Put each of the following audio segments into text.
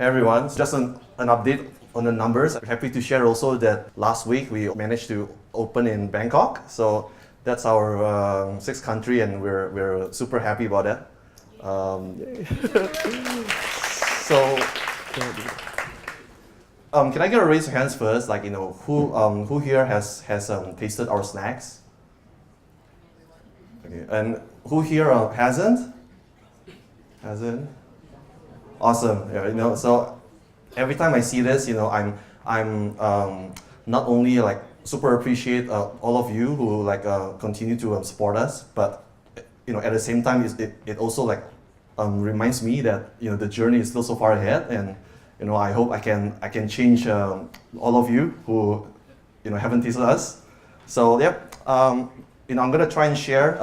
Hey everyone, just an update on the numbers. I'm happy to share also that last week we managed to open in Bangkok. So that's our sixth country and we're super happy about that. So can I get a raise of hands first? Like, you know, who here has tasted our snacks? Okay. And who here hasn't? Hasn't? Awesome. Yeah, you know, so every time I see this, you know, I'm not only like super appreciate all of you who like continue to support us, but you know, at the same time, it also like reminds me that you know the journey is still so far ahead, and you know, I hope I can change all of you who you know haven't tasted us. So yep, you know, I'm gonna try and share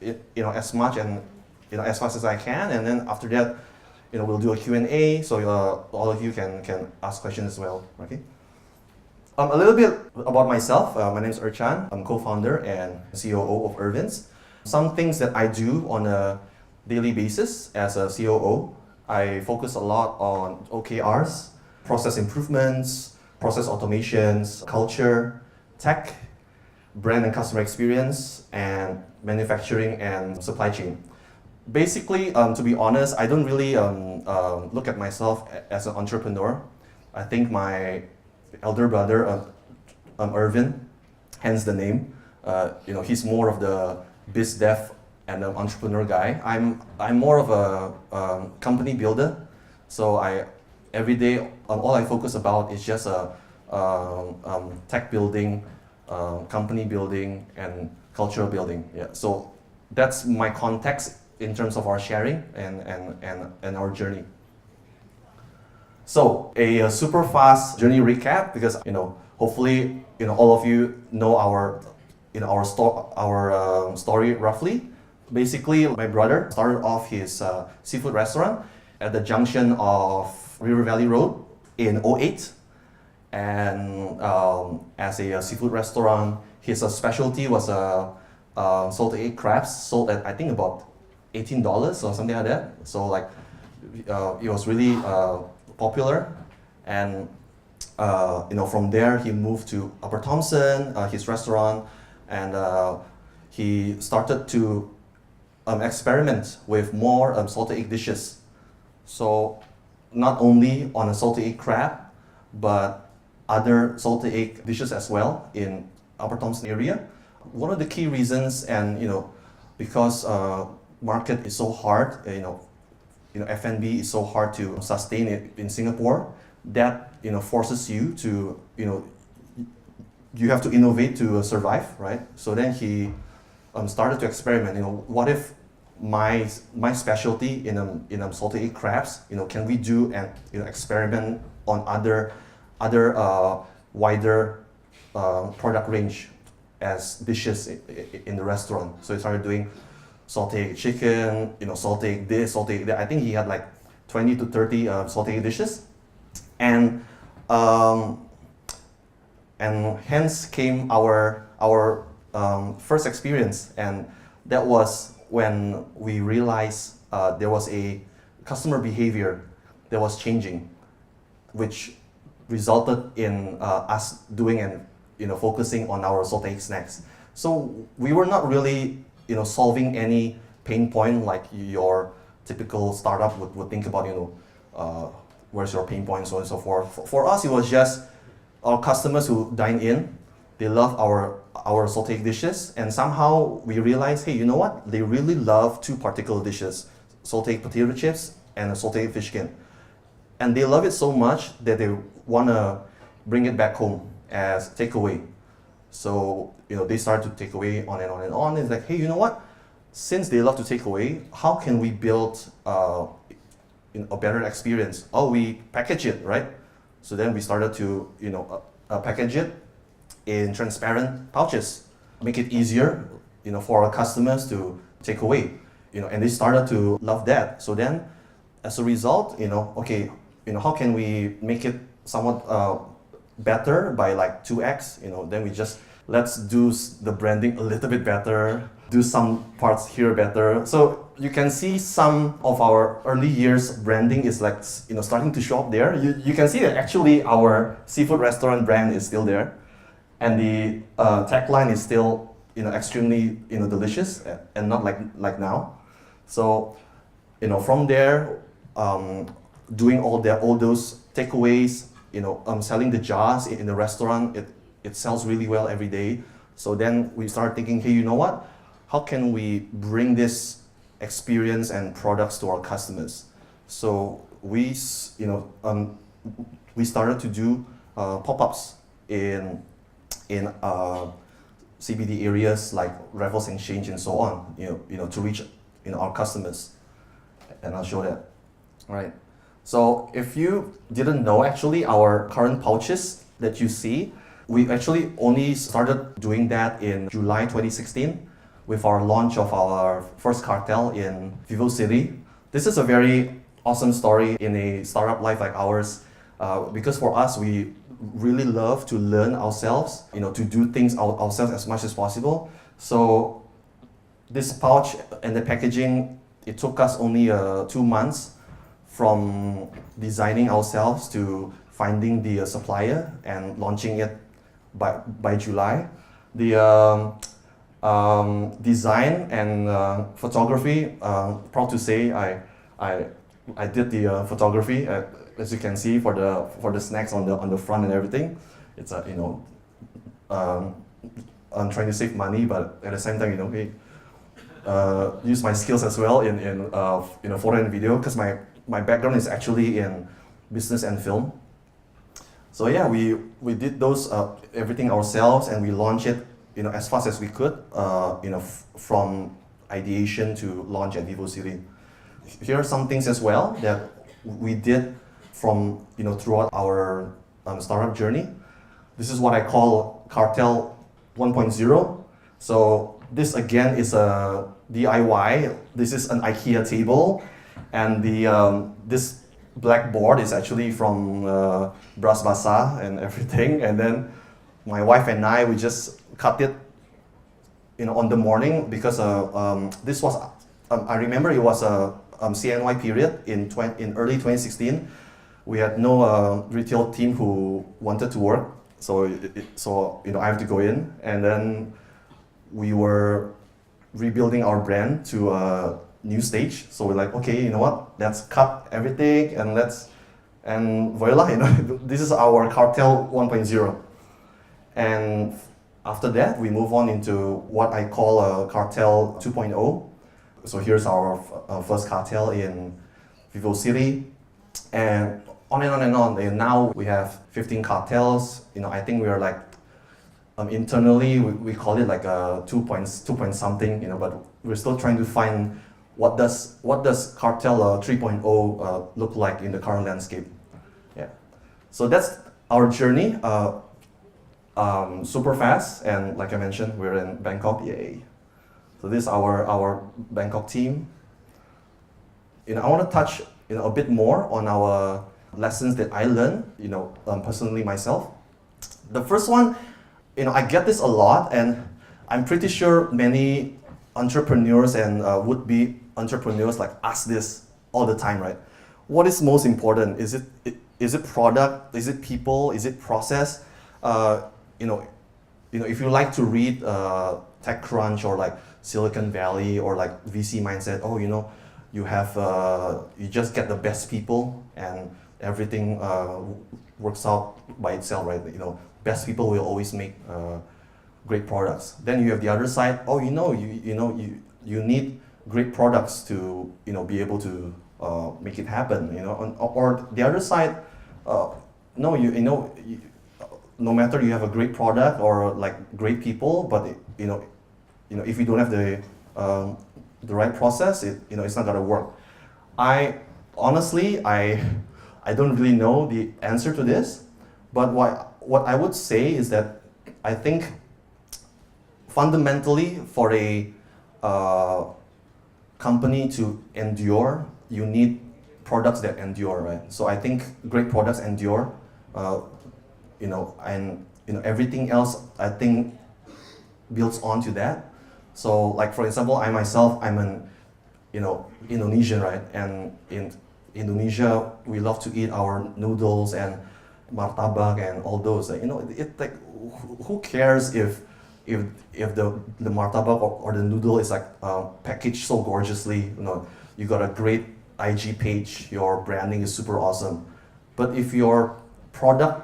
you know as much and you know as fast as I can, and then after that, you know, we'll do a Q&A, so all of you can ask questions as well. Okay. A little bit about myself. My name is Ircahn. I'm co-founder and COO of IRVINS. Some things that I do on a daily basis as a COO, I focus a lot on OKRs, process improvements, process automations, culture, tech, brand and customer experience, and manufacturing and supply chain. Basically, to be honest, I don't really look at myself as an entrepreneur. I think my elder brother, Irvin, hence the name, you know, he's more of the biz dev and an entrepreneur guy. I'm more of a company builder. So every day, all I focus about is just tech building, company building, and cultural building. Yeah. So that's my context in terms of our sharing and our journey. So a super fast journey recap, because you know hopefully you know all of you know our story roughly. Basically, my brother started off his seafood restaurant at the junction of River Valley Road in '08, and as a seafood restaurant, his specialty was salted egg crabs, sold at I think about $18 or something like that. So like it was really popular, and you know from there he moved to Upper Thomson, his restaurant, and he started to experiment with more salted egg dishes. So not only on a salted egg crab, but other salted egg dishes as well in Upper Thomson area. One of the key reasons, and you know, because market is so hard, you know, F&B is so hard to sustain it in Singapore, that you know forces you to, you know, you have to innovate to survive, right? So then he started to experiment. You know, what if my specialty in salted egg crabs, you know, can we do and you know experiment on other wider product range as dishes in the restaurant. So he started doing salted egg chicken, you know, salted egg this, salted egg that. I think he had like 20 to 30 salted egg dishes, and hence came our first experience, and that was when we realized there was a customer behavior that was changing, which resulted in us doing and you know focusing on our salted egg snacks. So we were not really you know solving any pain point like your typical startup would think about, you know, where's your pain point, so on and so forth. For us, it was just our customers who dine in, they love our salted egg dishes, and somehow we realized, hey, you know what? They really love two particular dishes, salted egg potato chips and a salted egg fish skin. And they love it so much that they want to bring it back home as takeaway. So, you know, they start to take away on and on and on. It's like, hey, you know what? Since they love to take away, how can we build a better experience? Oh, we package it, right? So then we started to, you know, package it in transparent pouches, make it easier, you know, for our customers to take away, you know, and they started to love that. So then, as a result, you know, okay, you know, how can we make it somewhat better by like 2x, you know, then we just, let's do the branding a little bit better. do some parts here better. So you can see some of our early years branding is like, starting to show up there. You can see that actually our seafood restaurant brand is still there, and the tagline is still extremely delicious and not like now. So from there, doing all those takeaways, selling the jars in the restaurant, it sells really well every day. So then we started thinking, hey, you know what? How can we bring this experience and products to our customers? So we started to do pop-ups in CBD areas like Raffles Exchange and so on, to reach our customers. And I'll show that. All right. So if you didn't know, actually, our current pouches that you see, we actually only started doing that in July 2016 with our launch of our first cartel in Vivo City. This is a very awesome story in a startup life like ours, because for us, we really love to learn ourselves, to do things ourselves as much as possible. So this pouch and the packaging, it took us only 2 months from designing ourselves to finding the supplier and launching it by July. The design and photography, proud to say I did the photography, as you can see, for the snacks on the front and everything. It's I'm trying to save money, but at the same time, use my skills as well in photo and video, because my background is actually in business and film. So yeah, we did those everything ourselves, and we launched it as fast as we could, from ideation to launch at Vivo City. Here are some things as well that we did from throughout our startup journey. This is what I call Cartel 1.0. So this again is a DIY. This is an IKEA table, and this blackboard is actually from Bras Basah and everything. And then my wife and I, we just cut it on the morning, because this was I remember it was a CNY period in early 2016. We had no retail team who wanted to work, so I have to go in, and then we were rebuilding our brand to a new stage. So we're like, okay, you know what? Let's cut everything and voila, this is our Cartel 1.0. And after that, we move on into what I call a Cartel 2.0. So here's our first cartel in Vivo City, and on and on and on. And now we have 15 cartels. I think we are like, internally we call it like a 2 point something. But we're still trying to find what does Cartel 3.0 look like in the current landscape. Yeah. So that's our journey. Super fast, and like I mentioned, we're in Bangkok. Yay! So this is our Bangkok team. I want to touch a bit more on our lessons that I learned, personally myself. The first one, I get this a lot, and I'm pretty sure many entrepreneurs and would-be entrepreneurs ask this all the time, right? What is most important? Is it product? Is it people? Is it process? If you like to read TechCrunch or Silicon Valley or VC mindset, you just get the best people and everything works out by itself, right? Best people will always make great products. Then you have the other side. You need great products to be able to make it happen. Or the other side, no matter you have a great product or great people, but if you don't have the right process, it's not gonna work. I honestly don't really know the answer to this, but what I would say is that I think fundamentally for a company to endure, you need products that endure, right? So I think great products endure, and everything else I think builds onto that. So like for example, I myself, I'm an Indonesian, right? And in Indonesia, we love to eat our noodles and martabak and all those. Like who cares if the martabak or the noodle is like packaged so gorgeously? You got a great IG page, your branding is super awesome. But if your product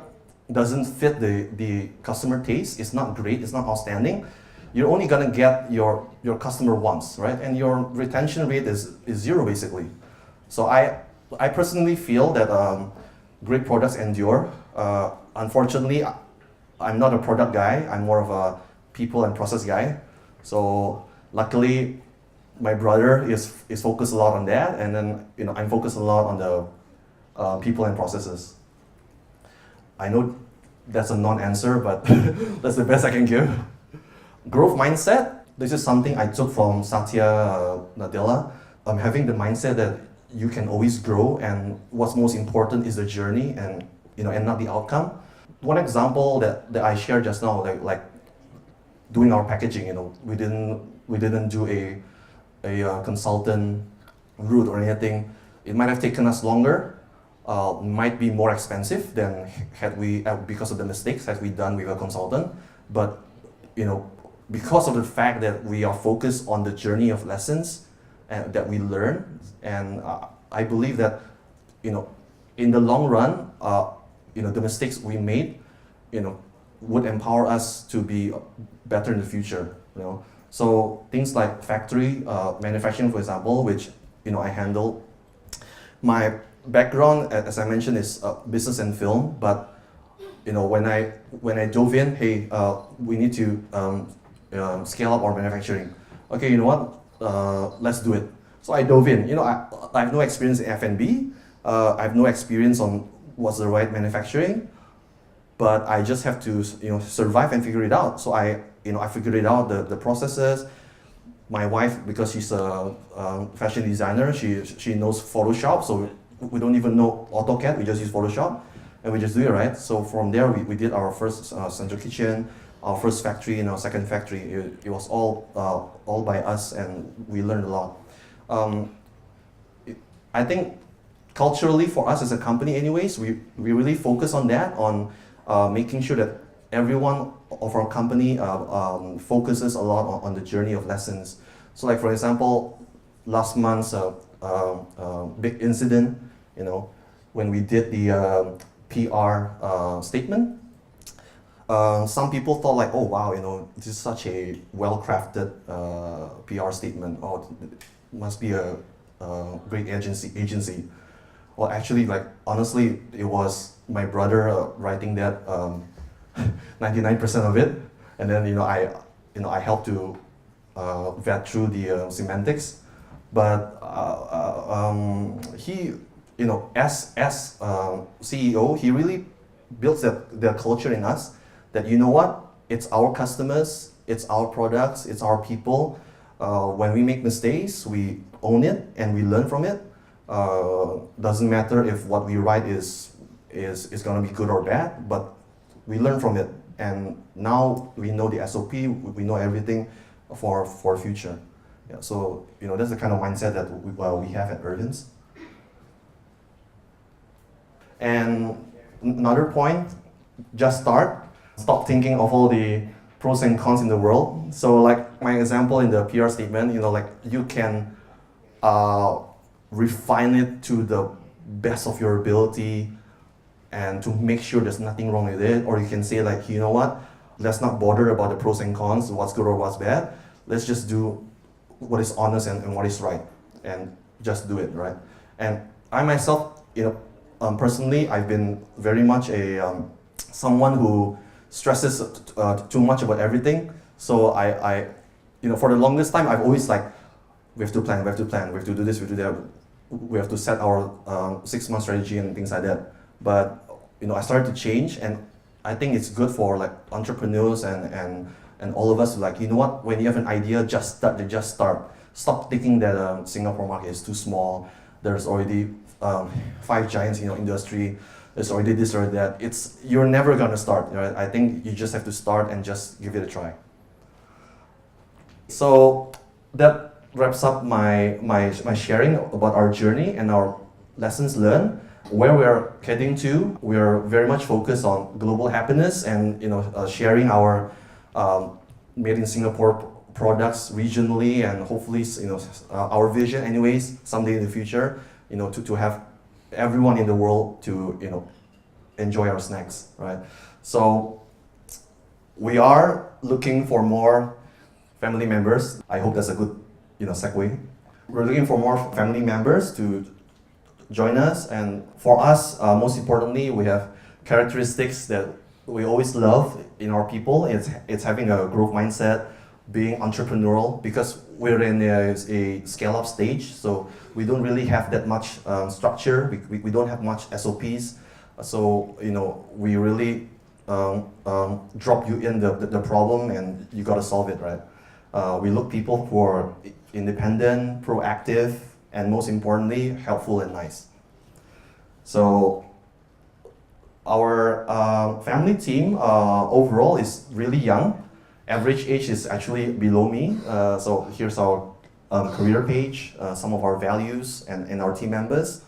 doesn't fit the customer taste, it's not great, it's not outstanding, you're only gonna get your customer once, right? And your retention rate is zero basically. So I personally feel that great products endure. Unfortunately, I'm not a product guy, I'm more of a people and process guy. So luckily, my brother is focused a lot on that, and then I'm focused a lot on the people and processes. I know that's a non-answer, but that's the best I can give. Growth mindset. This is something I took from Satya Nadella. Having the mindset that you can always grow, and what's most important is the journey, and not the outcome. One example that I shared just now, like doing our packaging. We didn't do a consultant route or anything. It might have taken us longer. Might be more expensive than had we because of the mistakes had we done with a consultant. But because of the fact that we are focused on the journey of lessons that we learn, and I believe that in the long run, the mistakes we made, would empower us to be better in the future. So things like factory manufacturing, for example, which I handle. My background, as I mentioned, is business and film. But when I dove in, hey, we need to scale up our manufacturing. Okay, you know what? Let's do it. So I dove in. I have no experience in F&B. I have no experience on what's the right manufacturing. But I just have to survive and figure it out. So I figured it out, the processes. My wife, because she's a fashion designer, she knows Photoshop, so we don't even know AutoCAD, we just use Photoshop, and we just do it, right? So from there, we did our first central kitchen, our first factory, and our second factory. It was all by us, and we learned a lot. I think culturally, for us as a company anyways, we really focus on that, on making sure that everyone of our company focuses a lot on the journey of lessons. So like for example, last month's big incident, when we did the PR statement, some people thought like, oh wow, this is such a well-crafted PR statement. Oh, it must be a great agency. Well, actually, like honestly, it was my brother writing that 99% of it, and then I helped to vet through the semantics. But he, as CEO, he really builds the culture in us that it's our customers, it's our products, it's our people. When we make mistakes, we own it and we learn from it. Doesn't matter if what we write is going to be good or bad, but we learn from it, and now we know the SOP, we know everything for future. Yeah, so that's the kind of mindset that we have at IRVINS. And another point, just start. Stop thinking of all the pros and cons in the world. So like my example in the PR statement, like you can refine it to the best of your ability and to make sure there's nothing wrong with it. Or you can say like, you know what, let's not bother about the pros and cons, what's good or what's bad. Let's just do what is honest and what is right, and just do it, right? And I myself, personally, I've been very much someone who stresses too much about everything. So I for the longest time, I've always like, we have to plan, we have to do this, we have to do that, we have to set our 6-month strategy and things like that. But I started to change, and I think it's good for like entrepreneurs and all of us to like, you know what, when you have an idea, just start. Stop thinking that Singapore market is too small. There's already 5 giants in your industry. There's already this or that. You're never gonna start, right? I think you just have to start and just give it a try. So that wraps up my sharing about our journey and our lessons learned. Where we are heading to, we are very much focused on global happiness and sharing our made in Singapore products regionally, and hopefully our vision anyways someday in the future, to have everyone in the world to enjoy our snacks, right? So we are looking for more family members. I hope that's a good segue. We're looking for more family members to join us, and for us, most importantly, we have characteristics that we always love in our people. It's having a growth mindset, being entrepreneurial, because we're in a scale-up stage, so we don't really have that much structure. We don't have much SOPs, so we really drop you in the problem and you got to solve it, right? We look people who are independent, proactive, and most importantly, helpful and nice. So our family team overall is really young. Average age is actually below me. So here's our career page, some of our values and our team members.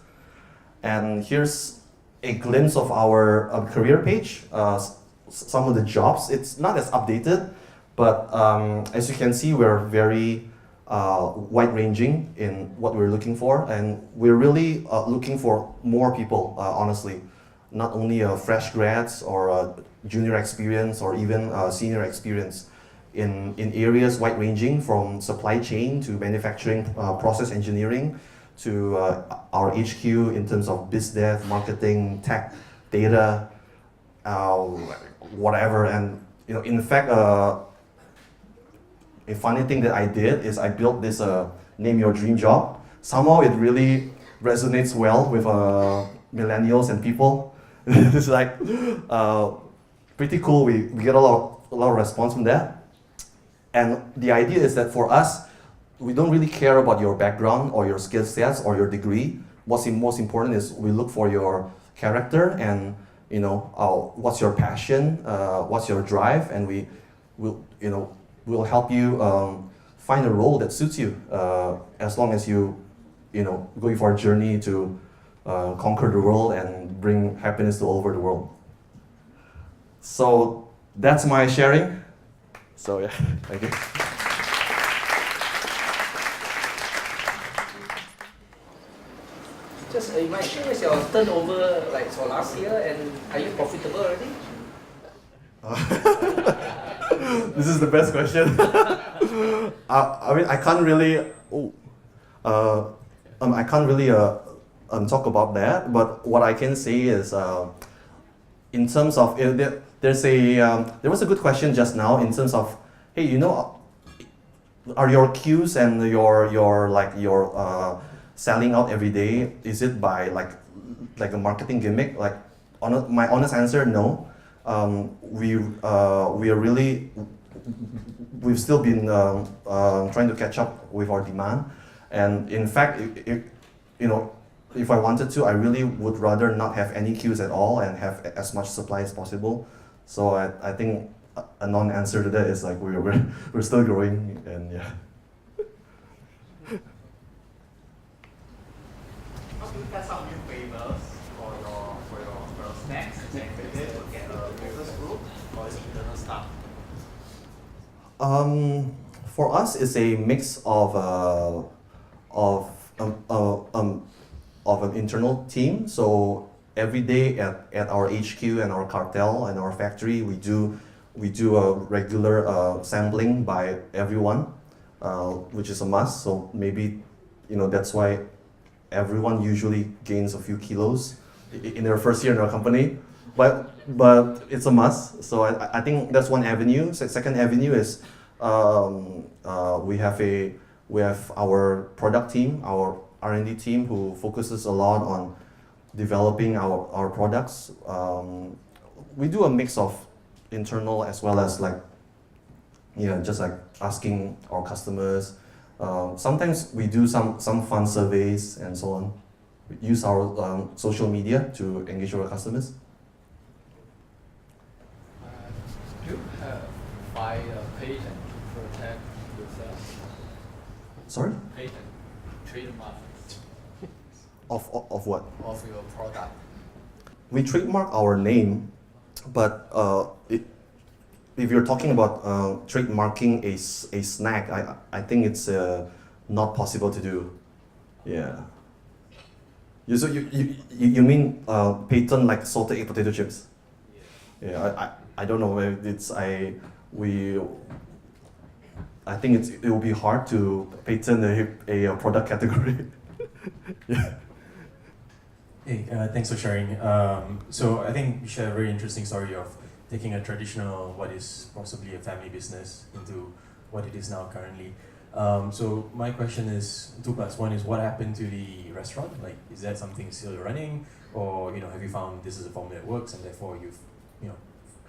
And here's a glimpse of our career page, some of the jobs. It's not as updated, but as you can see, we're very wide-ranging in what we're looking for, and we're really looking for more people, honestly. Not only fresh grads or junior experience or even senior experience in areas wide-ranging from supply chain to manufacturing, process engineering, to our HQ in terms of biz dev, marketing, tech, data, whatever. And in fact, a funny thing that I did is I built this Name Your Dream Job. Somehow it really resonates well with millennials and people. It's like pretty cool. We get a lot of response from that. And the idea is that for us, we don't really care about your background or your skill sets or your degree. What's most important is we look for your character and what's your passion, what's your drive, and we'll help you find a role that suits you, as long as you going for a journey to conquer the world and bring happiness to all over the world. So that's my sharing. So yeah, thank you. Just you might share your turnover like for last year, and are you profitable already? This is the best question. I mean, I can't really. I can't really talk about that. But what I can say is, in terms of there was a good question just now in terms of, hey, are your queues and your selling out every day, is it by like a marketing gimmick? My honest answer, no. We've still been trying to catch up with our demand, and in fact, if I wanted to, I really would rather not have any queues at all and have as much supply as possible. So I think a non-answer to that is like we're still growing, and yeah. How do you test out new flavors for your snacks? Is it to get a focus group, or is it internal stuff? For us, it's a mix of an internal team. So every day at our HQ and our cartel and our factory, we do a regular sampling by everyone, which is a must. So maybe that's why everyone usually gains a few kilos in their first year in our company, but it's a must. So I think that's one avenue. Second avenue is we have our product team, our R&D team, who focuses a lot on developing our products. We do a mix of internal as well as just like asking our customers. Sometimes we do some fun surveys and so on. We use our social media to engage with our customers. Do you have 5 page and protect the Sorry? Patent, trademark Of what? of your product. We trademark our name, but if you're talking about trademarking a snack, I think it's not possible to do. Yeah. So you mean patent like salted egg potato chips? Yeah. I don't know. I think it will be hard to patent a product category. Yeah. Hey, thanks for sharing. So I think you shared a very interesting story of taking a traditional, what is possibly a family business, into what it is now currently. So my question is two parts. One is, what happened to the restaurant? Like, is that something still running, or have you found this is a formula that works, and therefore you've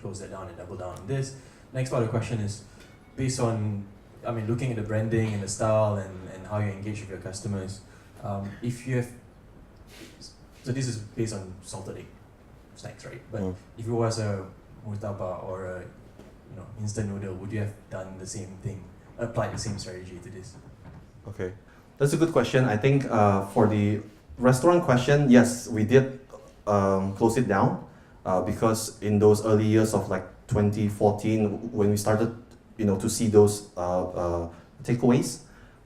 closed that down and doubled down on this? Next part of the question is, based on, looking at the branding and the style and how you engage with your customers, if you have, so this is based on salted egg snacks, right? But if it was a murtabak or a instant noodle, would you have done the same thing, applied the same strategy to this? Okay, that's a good question. I think for the restaurant question, yes, we did close it down because in those early years of like 2014, when we started, to see those takeaways,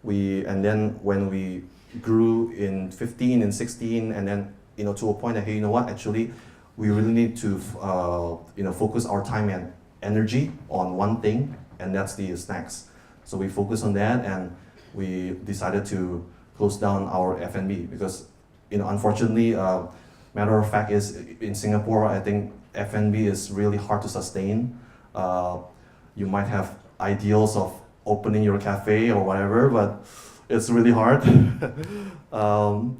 and then when we grew in 15 and 16, and then to a point that, hey, you know what, actually we really need to focus our time and energy on one thing, and that's the snacks. So we focused on that, and we decided to close down our F&B because unfortunately, matter of fact is, in Singapore, I think F&B is really hard to sustain. You might have ideals of opening your cafe or whatever, but it's really hard.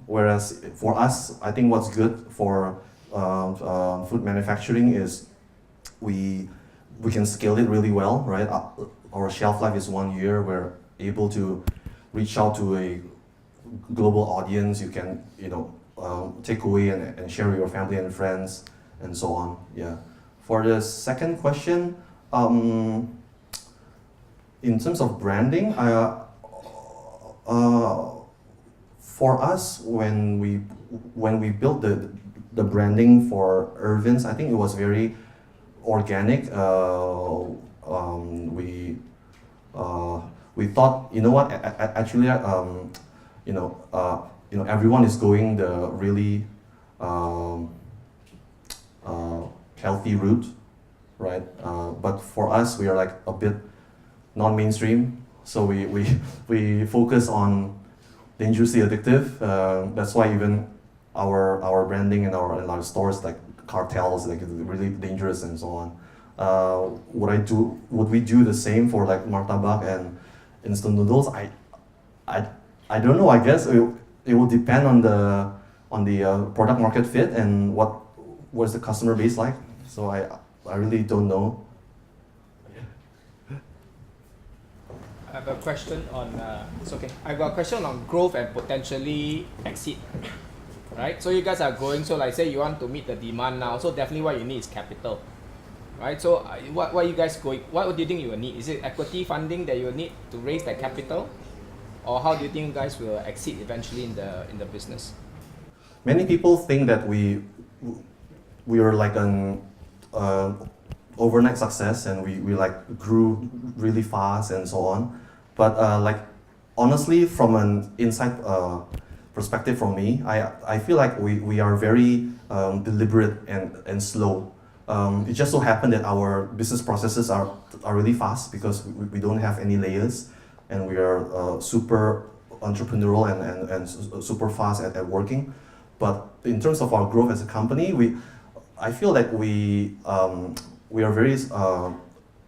Whereas for us, I think what's good for food manufacturing is we can scale it really well, right? Our shelf life is 1 year. We're able to reach out to a global audience. You can take away and share with your family and friends and so on. Yeah. For the second question, in terms of branding, for us, when we built the branding for IRVINS, I think it was very organic. We thought, what, actually, everyone is going the really healthy route, right? But for us, we are like a bit non-mainstream, so we focus on dangerously addictive. That's why even our branding and our stores, like cartels, like really dangerous and so on. Would we do the same for like martabak and instant noodles? I don't know. I guess it will depend on the product market fit and what's the customer base like. So I really don't know. I have a question on, it's okay. I've got a question on growth and potentially exit. Right? So you guys are growing, so like say you want to meet the demand now, so definitely what you need is capital. Right? So what are you guys going, what do you think you will need? Is it equity funding that you will need to raise that capital? Or how do you think you guys will exit eventually in the business? Many people think that we are like an overnight success and we like grew really fast and so on. But like honestly, from an inside perspective from me, I feel like we are very deliberate and slow. It just so happened that our business processes are really fast because we don't have any layers, and we are super entrepreneurial and super fast at working. But in terms of our growth as a company, I feel like we are very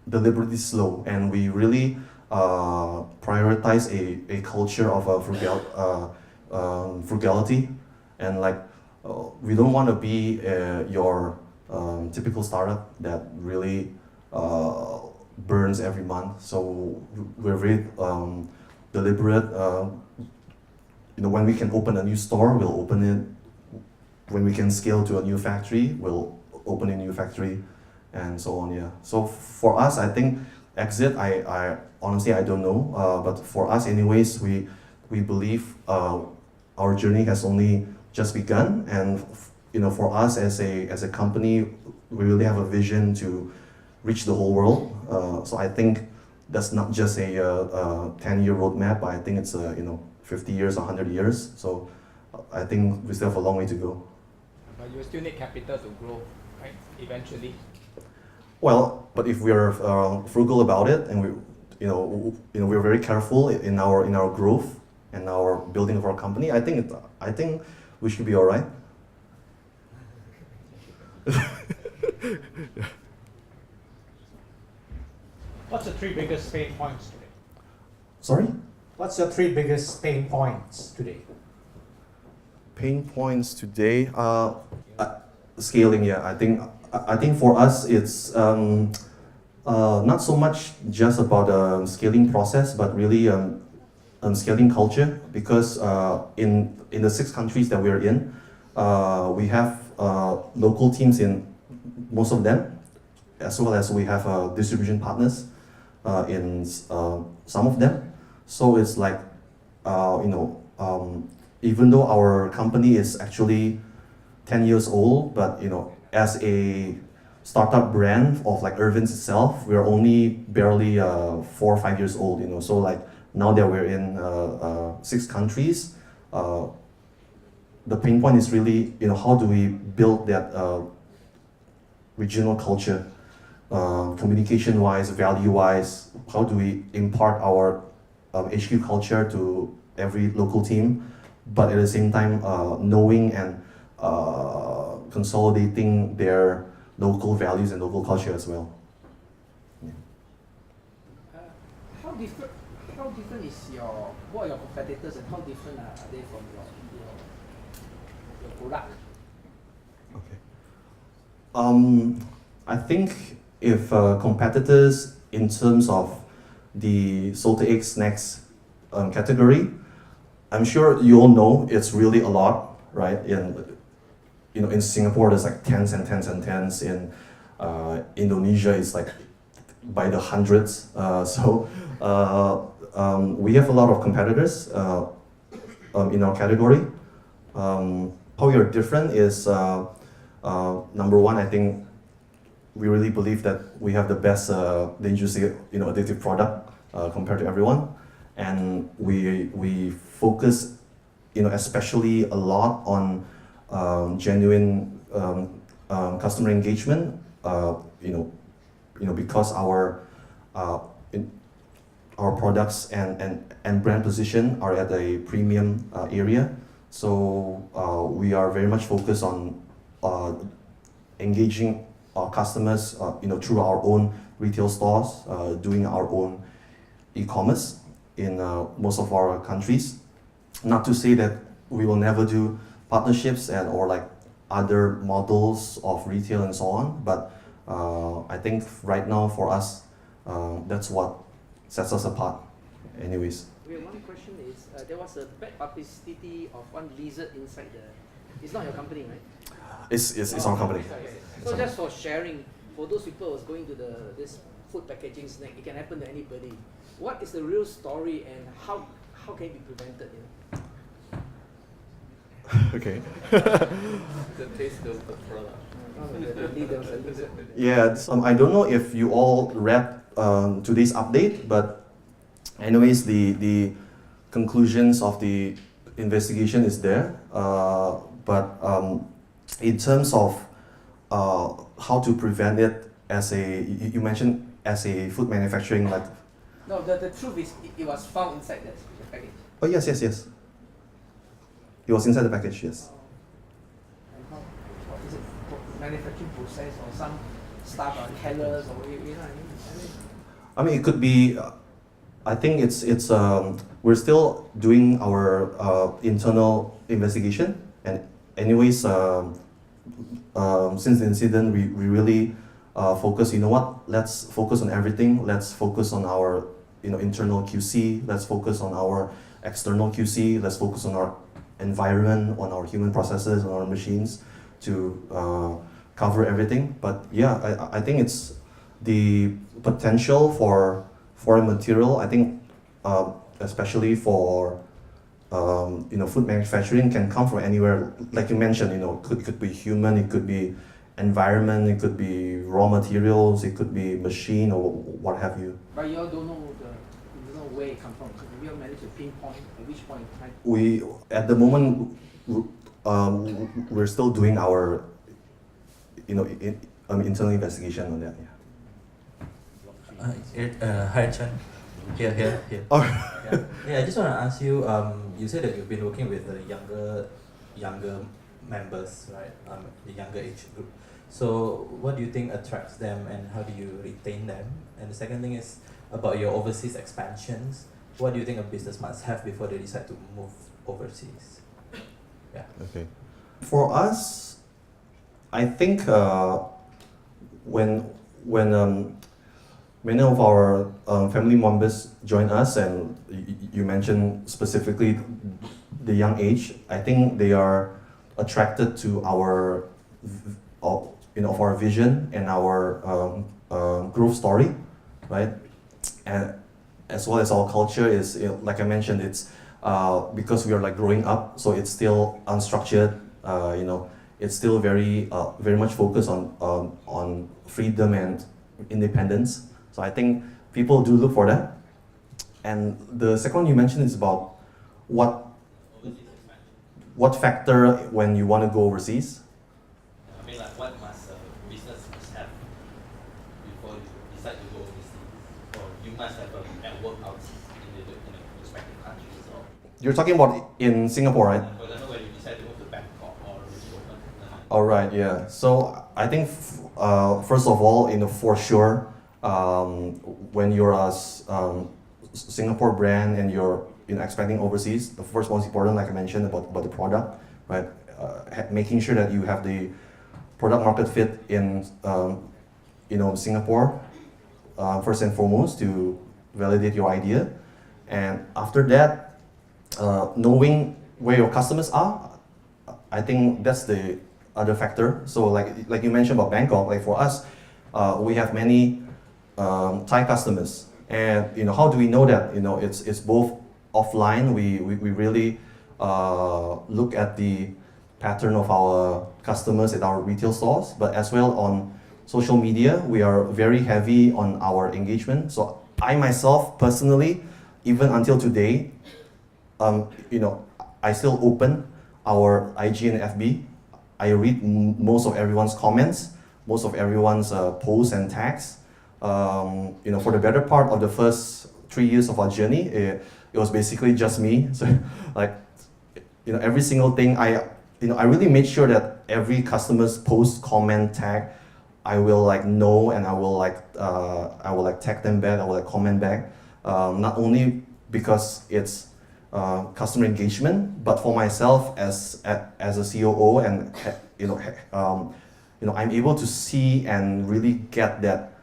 deliberately slow, and we really prioritize a culture of frugality, and like we don't want to be your typical startup that really burns every month. So we're very deliberate. When we can open a new store, we'll open it. When we can scale to a new factory, we'll open a new factory, and so on. Yeah. So for us, I think exit, honestly, I don't know. But for us, anyways, we believe our journey has only just begun, and for us as a company, we really have a vision to reach the whole world. So I think that's not just a 10-year roadmap, but I think it's 50 years, 100 years. So I think we still have a long way to go. But you still need capital to grow, right? Eventually. Well, but if we're frugal about it, and we're very careful in our growth and our building of our company, I think we should be all right. What's the 3 biggest pain points today? Sorry? What's your 3 biggest pain points today? Pain points today. Scaling. Yeah, I think for us it's not so much just about the scaling process, but really scaling culture. Because in the 6 countries that we're in, we have local teams in most of them, as well as we have distribution partners in some of them. So it's like even though our company is actually 10 years old, but as a startup brand of like IRVINS itself, we're only barely 4 or 5 years old. So like now that we're in 6 countries, the pain point is really how do we build that regional culture, communication-wise, value-wise. How do we impart our HQ culture to every local team, but at the same time knowing and consolidating their local values and local culture as well. Yeah. How different is what are your competitors, and how different are they from your product? Okay. I think if competitors in terms of the salted egg snacks category, I'm sure you all know it's really a lot, right? In Singapore, there's like tens and tens and tens. In Indonesia, it's like by the hundreds. So we have a lot of competitors in our category. How we are different is number one, I think we really believe that we have the best dangerous addictive product compared to everyone, and we focus especially a lot on genuine customer engagement. Because our products and brand position are at a premium area, so we are very much focused on engaging our customers through our own retail stores, doing our own e-commerce in most of our countries. Not to say that we will never do partnerships or like other models of retail and so on, but I think right now for us, that's what sets us apart anyways. One question is, there was a bad publicity of one lizard inside it's not your company, right? It's our company. Okay. So just for sharing, for those people who's going to this food packaging snack, it can happen to anybody. What is the real story, and how can it be prevented? Okay. The taste of the product. Yeah, I don't know if you all read today's update, but anyways, the conclusions of the investigation is there. But in terms of how to prevent it, you mentioned as a food manufacturing, like. No, the truth is it was found inside the package. Oh yes. It was inside the package, yes. And what is it? Manufacturing process or some stuff careless, or you know what I mean? I mean, it could be. I think it's we're still doing our internal investigation, and anyways, since the incident, we really focus. Let's focus on everything. Let's focus on our internal QC. Let's focus on our external QC. Let's focus on our environment, on our human processes, on our machines to cover everything. But yeah, I think it's the potential for foreign material. I think, especially for food manufacturing, can come from anywhere. Like you mentioned, it could be human, it could be environment, it could be raw materials, it could be machine or what have you. But you all don't know where it comes from. So we all managed to pinpoint at which point in time. We at the moment we're still doing our internal investigation on that. Yeah. Hi, Chan. Here. Oh. Yeah, I just want to ask you. You said that you've been working with the younger members, right? The younger age group. So, what do you think attracts them, and how do you retain them? And the second thing is about your overseas expansions. What do you think a business must have before they decide to move overseas? Yeah. Okay. For us, I think when many of our family members join us, and you mentioned specifically the young age, I think they are attracted to our our vision and our growth story, right? And as well as our culture is, like I mentioned, it's because we are like growing up, so it's still unstructured. It's still very much focused on freedom and independence. So I think people do look for that. And the second one you mentioned is about what factor when you want to go overseas. I mean, like, what must business must have before you decide to go overseas? Or you must have a network out in the respective countries. Or You're talking about in Singapore, right? for example, when you decide to move to Bangkok or Lisbon. All right, yeah. So I think first of all, for sure, when you're a Singapore brand and you're expanding overseas, the first most important, like I mentioned, about the product, right? Making sure that you have the product market fit in Singapore first and foremost to validate your idea, and after that, knowing where your customers are, I think that's the other factor. So like you mentioned about Bangkok, like for us, we have many Thai customers, and how do we know that? It's both offline. We really look at the pattern of our customers at our retail stores, but as well on social media, we are very heavy on our engagement. So I myself personally, even until today, I still open our IG and FB. I read most of everyone's comments, most of everyone's posts and tags. For the better part of the first 3 years of our journey, it was basically just me. So, every single thing I really made sure that every customer's post, comment, tag, I will know, and I will tag them back. I will comment back. Not only because it's customer engagement, but for myself as a COO, and I'm able to see and really get that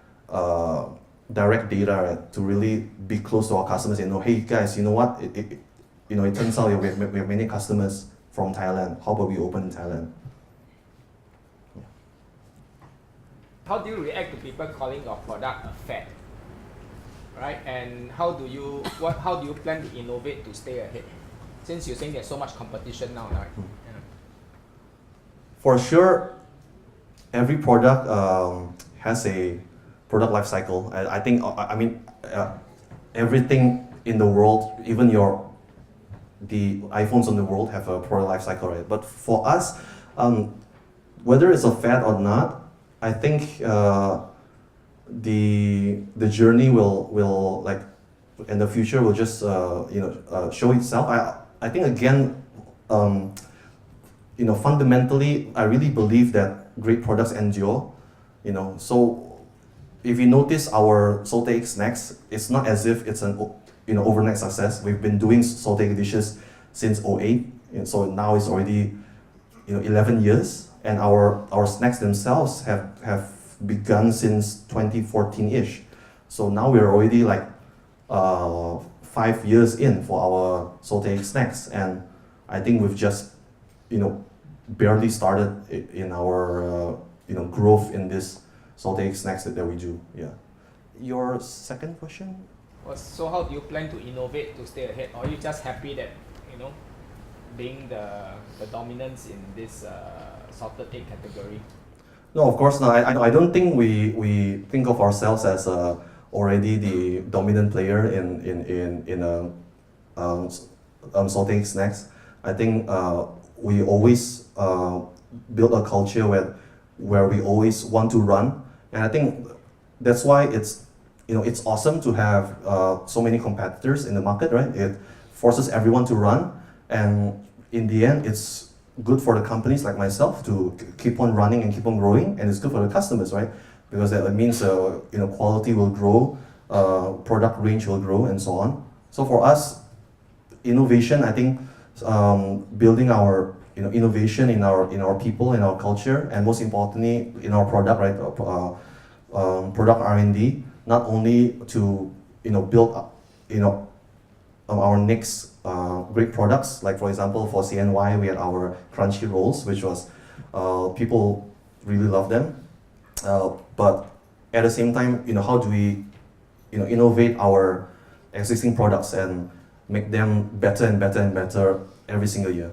direct data, right, to really be close to our customers and know, hey guys, you know what? It turns out we have many customers from Thailand. How about we open in Thailand? Yeah. How do you react to people calling your product a fad? Right? And how do you plan to innovate to stay ahead? Since you're saying there's so much competition now, right? Yeah. For sure, every product has a product life cycle. I think everything in the world, even the iPhones in the world, have a product life cycle, right? But for us, whether it's a fad or not, I think the journey will in the future will just show itself. I think again, fundamentally, I really believe that great products endure. So if you notice our salted egg snacks, it's not as if it's an overnight success. We've been doing salted egg dishes since 2008, and so now it's already 11 years, and our snacks themselves have begun since 2014-ish. So now we're already 5 years in for our salted egg snacks, and I think we've just barely started in our growth in this salted egg snacks that we do. Yeah. Your second question? So how do you plan to innovate to stay ahead, or are you just happy that being the dominance in this salted egg category? No, of course not. I don't think we think of ourselves as already the dominant player in salted egg snacks. I think we always build a culture where we always want to run, and I think that's why it's awesome to have so many competitors in the market, right? It forces everyone to run, and in the end, it's good for the companies like myself to keep on running and keep on growing, and it's good for the customers, right? Because that means quality will grow, product range will grow, and so on. So for us, innovation, I think, building our innovation in our people, in our culture, and most importantly in our product, right? Product R&D, not only to build up our next great products, like for example for CNY we had our crunchy rolls, which was people really love them, but at the same time, how do we innovate our existing products and make them better and better and better every single year.